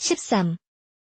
13.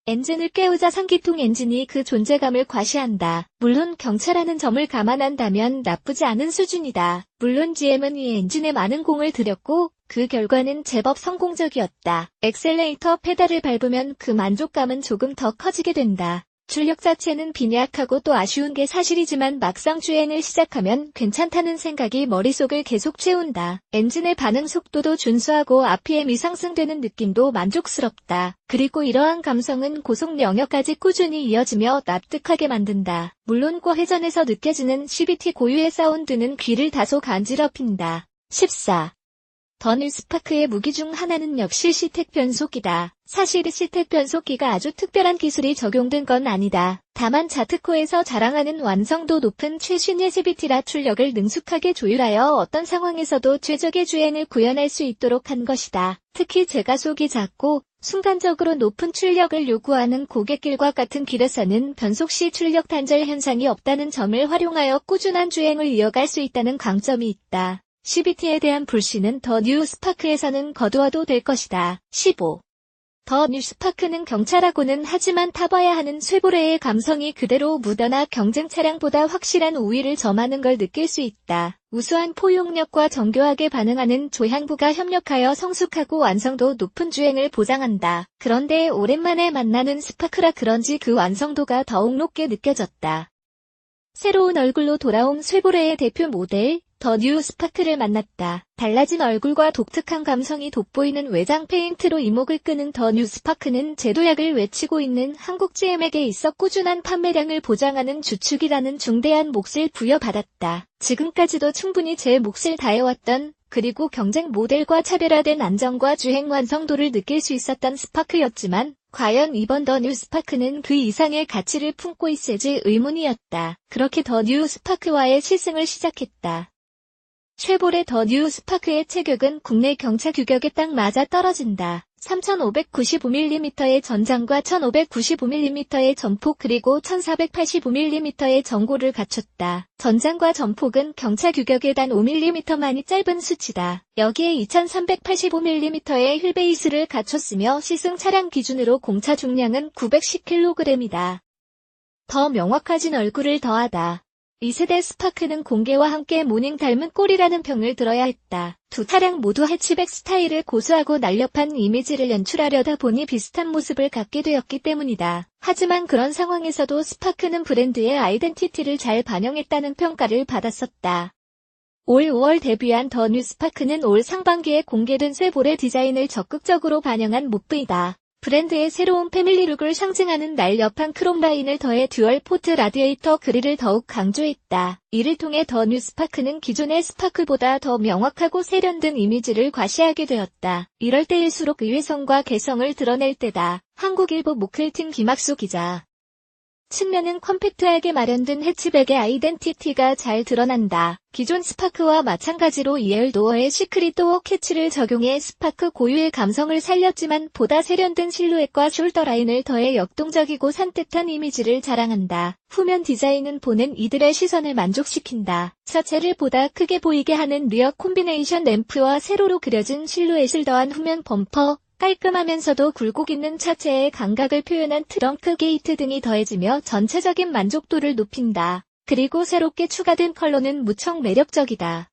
엔진을 깨우자 상기통 엔진이 그 존재감을 과시한다. 물론 경차라는 점을 감안한다면 나쁘지 않은 수준이다. 물론 GM은 이 엔진에 많은 공을 들였고 그 결과는 제법 성공적이었다. 엑셀레이터 페달을 밟으면 그 만족감은 조금 더 커지게 된다. 출력 자체는 빈약하고 또 아쉬운 게 사실이지만 막상 주행을 시작하면 괜찮다는 생각이 머릿속을 계속 채운다. 엔진의 반응 속도도 준수하고 RPM이 상승되는 느낌도 만족스럽다. 그리고 이러한 감성은 고속 영역까지 꾸준히 이어지며 납득하게 만든다. 물론 고회전에서 느껴지는 CVT 고유의 사운드는 귀를 다소 간지럽힌다. 14. 더 뉴 스파크의 무기 중 하나는 역시 시택 변속기다. 사실 시택 변속기가 아주 특별한 기술이 적용된 건 아니다. 다만 자트코에서 자랑하는 완성도 높은 최신의 CVT라 출력을 능숙하게 조율하여 어떤 상황에서도 최적의 주행을 구현할 수 있도록 한 것이다. 특히 제가속이 작고 순간적으로 높은 출력을 요구하는 고갯길과 같은 길에서는 변속 시 출력 단절 현상이 없다는 점을 활용하여 꾸준한 주행을 이어갈 수 있다는 강점이 있다. CVT에 대한 불신은 더 뉴 스파크에서는 거두어도 될 것이다. 15. 더 뉴 스파크는 경차라고는 하지만 타봐야 하는 쉐보레의 감성이 그대로 묻어나 경쟁 차량보다 확실한 우위를 점하는 걸 느낄 수 있다. 우수한 포용력과 정교하게 반응하는 조향부가 협력하여 성숙하고 완성도 높은 주행을 보장한다. 그런데 오랜만에 만나는 스파크라 그런지 그 완성도가 더욱 높게 느껴졌다. 새로운 얼굴로 돌아온 쉐보레의 대표 모델 더 뉴 스파크를 만났다. 달라진 얼굴과 독특한 감성이 돋보이는 외장 페인트로 이목을 끄는 더 뉴 스파크는 제도약을 외치고 있는 한국 GM에게 있어 꾸준한 판매량을 보장하는 주축이라는 중대한 몫을 부여받았다. 지금까지도 충분히 제 몫을 다해왔던 그리고 경쟁 모델과 차별화된 안정과 주행 완성도를 느낄 수 있었던 스파크였지만 과연 이번 더 뉴 스파크는 그 이상의 가치를 품고 있을지 의문이었다. 그렇게 더 뉴 스파크와의 시승을 시작했다. 쉐보레 더 뉴 스파크의 체격은 국내 경차 규격에 딱 맞아 떨어진다. 3595mm의 전장과 1595mm의 전폭 그리고 1485mm의 전고를 갖췄다. 전장과 전폭은 경차 규격의 단 5mm만이 짧은 수치다. 여기에 2385mm의 휠베이스를 갖췄으며 시승 차량 기준으로 공차 중량은 910kg이다. 더 명확해진 얼굴을 더하다. 이 세대 스파크는 공개와 함께 모닝 닮은 꼴이라는 평을 들어야 했다. 두 차량 모두 해치백 스타일을 고수하고 날렵한 이미지를 연출하려다 보니 비슷한 모습을 갖게 되었기 때문이다. 하지만 그런 상황에서도 스파크는 브랜드의 아이덴티티를 잘 반영했다는 평가를 받았었다. 올 5월 데뷔한 더 뉴 스파크는 올 상반기에 공개된 쉐보레 디자인을 적극적으로 반영한 모프이다. 브랜드의 새로운 패밀리룩을 상징하는 날렵한 크롬 라인을 더해 듀얼 포트 라디에이터 그릴을 더욱 강조했다. 이를 통해 더 뉴 스파크는 기존의 스파크보다 더 명확하고 세련된 이미지를 과시하게 되었다. 이럴 때일수록 의외성과 개성을 드러낼 때다. 한국일보 모클팅 김학수 기자. 측면은 컴팩트하게 마련된 해치백의 아이덴티티가 잘 드러난다. 기존 스파크와 마찬가지로 2열 도어에 시크릿 도어 캐치를 적용해 스파크 고유의 감성을 살렸지만 보다 세련된 실루엣과 숄더 라인을 더해 역동적이고 산뜻한 이미지를 자랑한다. 후면 디자인은 보는 이들의 시선을 만족시킨다. 차체를 보다 크게 보이게 하는 리어 콤비네이션 램프와 세로로 그려진 실루엣을 더한 후면 범퍼, 깔끔하면서도 굴곡 있는 차체의 감각을 표현한 트렁크 게이트 등이 더해지며 전체적인 만족도를 높인다. 그리고 새롭게 추가된 컬러는 무척 매력적이다.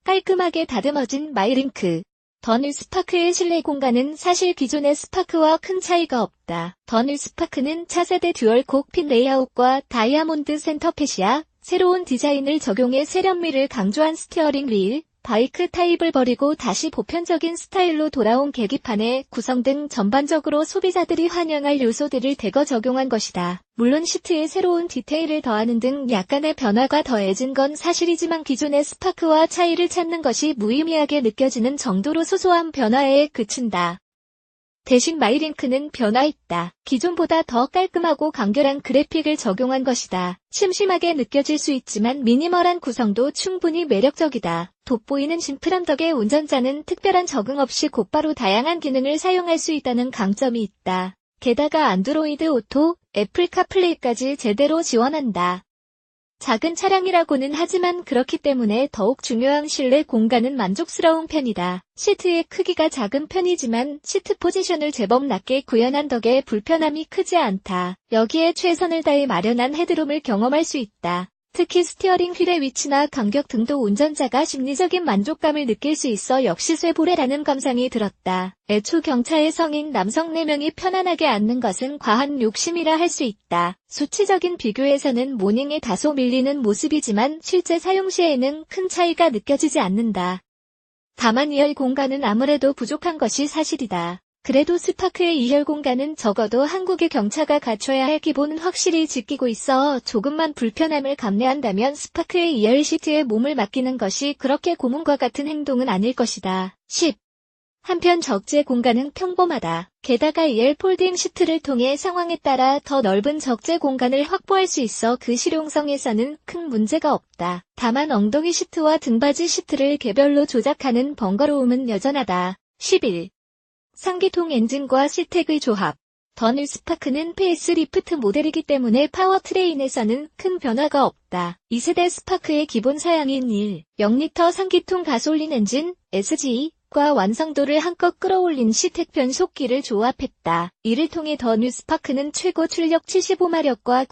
깔끔하게 다듬어진 마이링크. 더 뉴 스파크의 실내 공간은 사실 기존의 스파크와 큰 차이가 없다. 더 뉴 스파크는 차세대 듀얼 콕핏 레이아웃과 다이아몬드 센터펫이야 새로운 디자인을 적용해 세련미를 강조한 스티어링 휠, 바이크 타입을 버리고 다시 보편적인 스타일로 돌아온 계기판에 구성 등 전반적으로 소비자들이 환영할 요소들을 대거 적용한 것이다. 물론 시트에 새로운 디테일을 더하는 등 약간의 변화가 더해진 건 사실이지만 기존의 스파크와 차이를 찾는 것이 무의미하게 느껴지는 정도로 소소한 변화에 그친다. 대신 마이링크는 변화했다. 기존보다 더 깔끔하고 간결한 그래픽을 적용한 것이다. 심심하게 느껴질 수 있지만 미니멀한 구성도 충분히 매력적이다. 돋보이는 심플함 덕에 운전자는 특별한 적응 없이 곧바로 다양한 기능을 사용할 수 있다는 강점이 있다. 게다가 안드로이드 오토, 애플 카플레이까지 제대로 지원한다. 작은 차량이라고는 하지만 그렇기 때문에 더욱 중요한 실내 공간은 만족스러운 편이다. 시트의 크기가 작은 편이지만 시트 포지션을 제법 낮게 구현한 덕에 불편함이 크지 않다. 여기에 최선을 다해 마련한 헤드룸을 경험할 수 있다. 특히 스티어링 휠의 위치나 간격 등도 운전자가 심리적인 만족감을 느낄 수 있어 역시 쇠보레라는 감상이 들었다. 애초 경차의 성인 남성 4명이 편안하게 앉는 것은 과한 욕심이라 할 수 있다. 수치적인 비교에서는 모닝에 다소 밀리는 모습이지만 실제 사용 시에는 큰 차이가 느껴지지 않는다. 다만 2열 공간은 아무래도 부족한 것이 사실이다. 그래도 스파크의 2열 공간은 적어도 한국의 경차가 갖춰야 할 기본은 확실히 지키고 있어 조금만 불편함을 감내한다면 스파크의 2열 시트에 몸을 맡기는 것이 그렇게 고문과 같은 행동은 아닐 것이다. 10. 한편 적재 공간은 평범하다. 게다가 2열 폴딩 시트를 통해 상황에 따라 더 넓은 적재 공간을 확보할 수 있어 그 실용성에서는 큰 문제가 없다. 다만 엉덩이 시트와 등받이 시트를 개별로 조작하는 번거로움은 여전하다. 11. 상기통 엔진과 시택의 조합. 더 뉴 스파크는 페이스리프트 모델이기 때문에 파워트레인에서는 큰 변화가 없다. 2세대 스파크의 기본 사양인 1.0L 상기통 가솔린 엔진, SG과 완성도를 한껏 끌어올린 시택 변속기를 조합했다. 이를 통해 더 뉴 스파크는 최고 출력 75마력과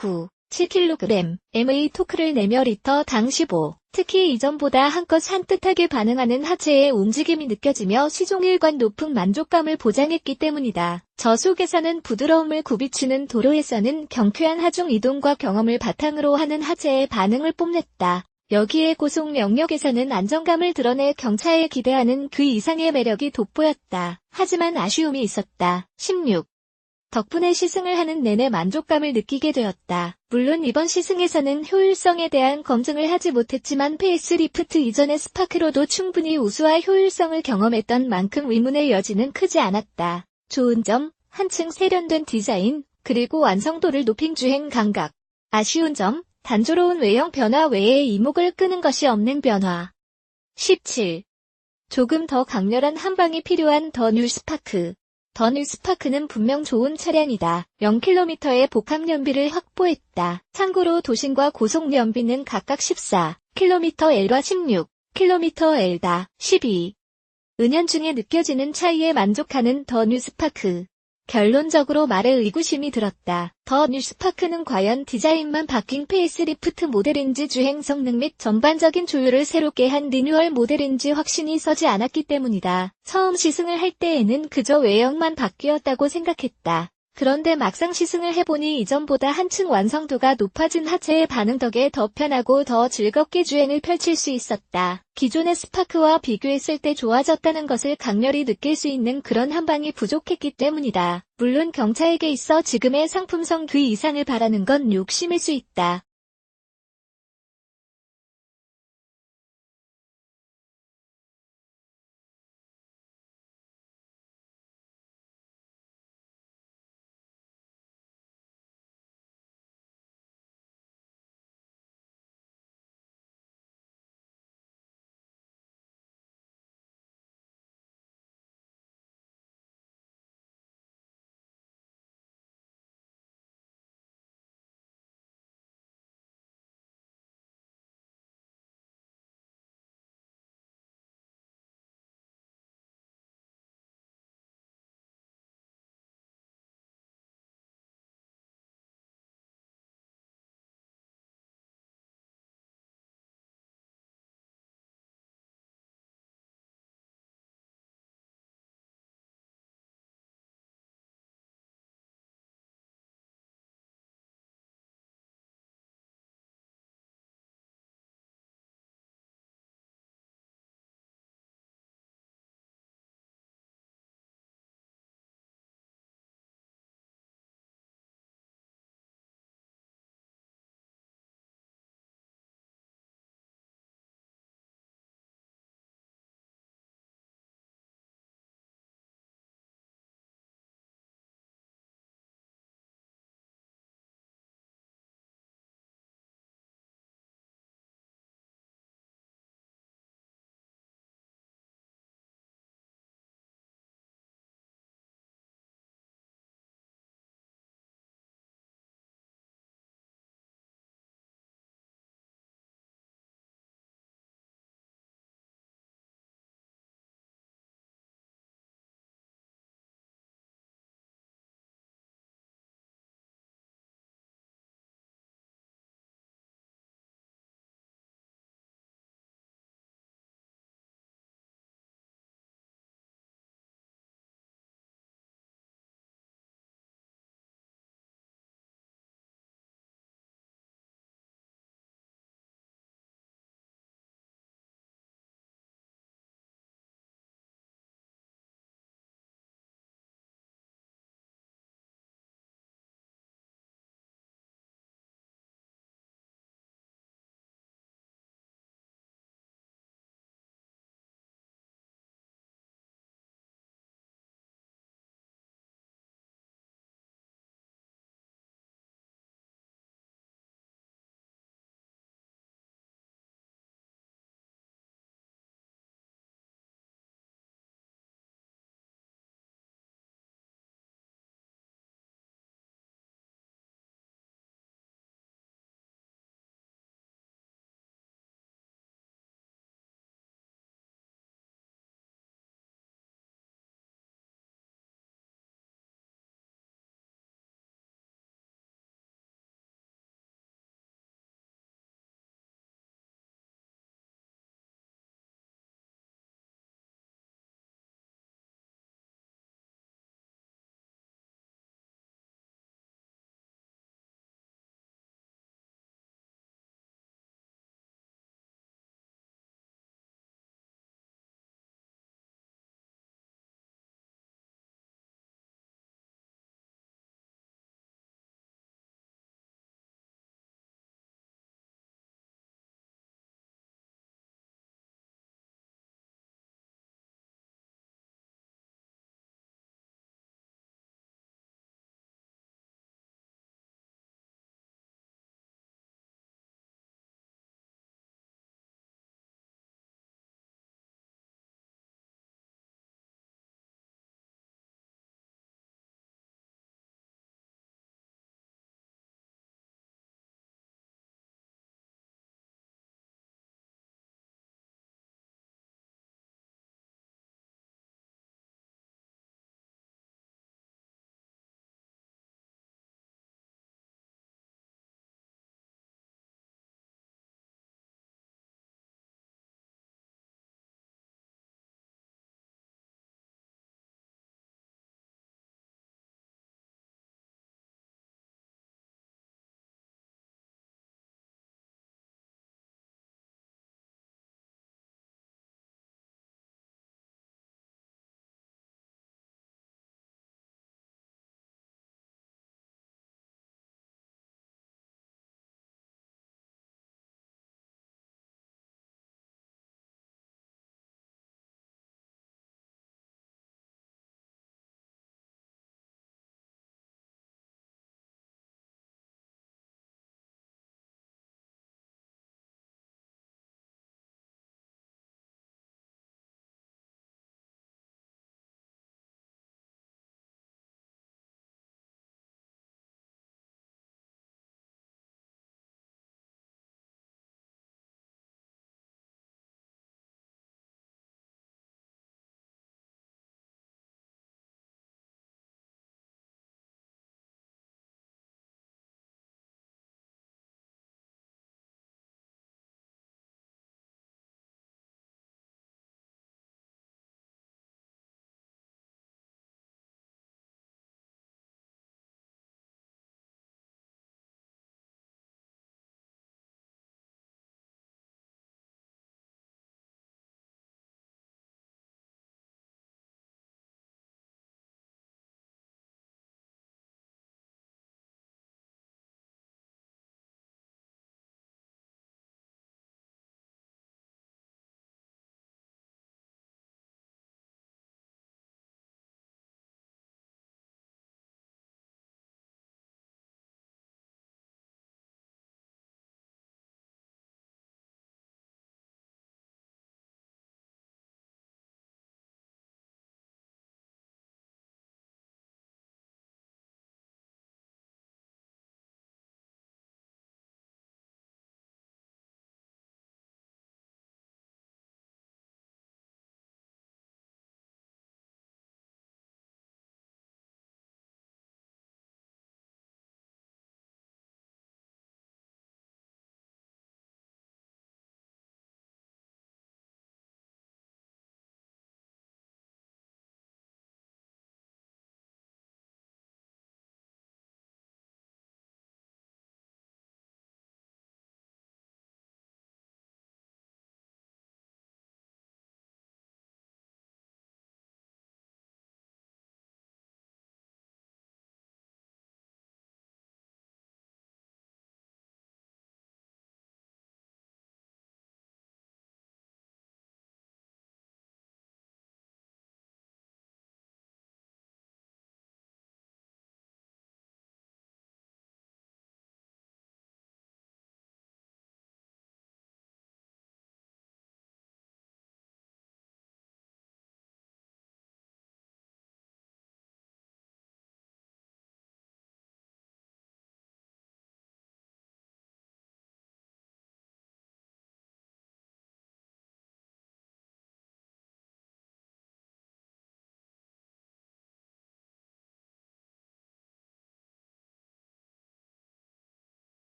7kg의 토크를 내며 리터당 15. 특히 이전보다 한껏 산뜻하게 반응하는 하체의 움직임이 느껴지며 시종일관 높은 만족감을 보장했기 때문이다. 저속에서는 부드러움을 굽이치는 도로에서는 경쾌한 하중 이동과 경험을 바탕으로 하는 하체의 반응을 뽐냈다. 여기에 고속 영역에서는 안정감을 드러내 경차에 기대하는 그 이상의 매력이 돋보였다. 하지만 아쉬움이 있었다. 16. 덕분에 시승을 하는 내내 만족감을 느끼게 되었다. 물론 이번 시승에서는 효율성에 대한 검증을 하지 못했지만 페이스리프트 이전의 스파크로도 충분히 우수한 효율성을 경험했던 만큼 의문의 여지는 크지 않았다. 좋은 점, 한층 세련된 디자인, 그리고 완성도를 높인 주행 감각. 아쉬운 점, 단조로운 외형 변화 외에 이목을 끄는 것이 없는 변화. 17. 조금 더 강렬한 한방이 필요한 더 뉴 스파크. 더 뉴 스파크는 분명 좋은 차량이다. 0km의 복합 연비를 확보했다. 참고로 도심과 고속 연비는 각각 14kmL과 16kmL다. 12. 은연중에 느껴지는 차이에 만족하는 더 뉴 스파크. 결론적으로 말에 의구심이 들었다. 더 뉴 스파크는 과연 디자인만 바뀐 페이스리프트 모델인지 주행 성능 및 전반적인 조율을 새롭게 한 리뉴얼 모델인지 확신이 서지 않았기 때문이다. 처음 시승을 할 때에는 그저 외형만 바뀌었다고 생각했다. 그런데 막상 시승을 해보니 이전보다 한층 완성도가 높아진 하체의 반응 덕에 더 편하고 더 즐겁게 주행을 펼칠 수 있었다. 기존의 스파크와 비교했을 때 좋아졌다는 것을 강렬히 느낄 수 있는 그런 한방이 부족했기 때문이다. 물론 경차에게 있어 지금의 상품성 그 이상을 바라는 건 욕심일 수 있다.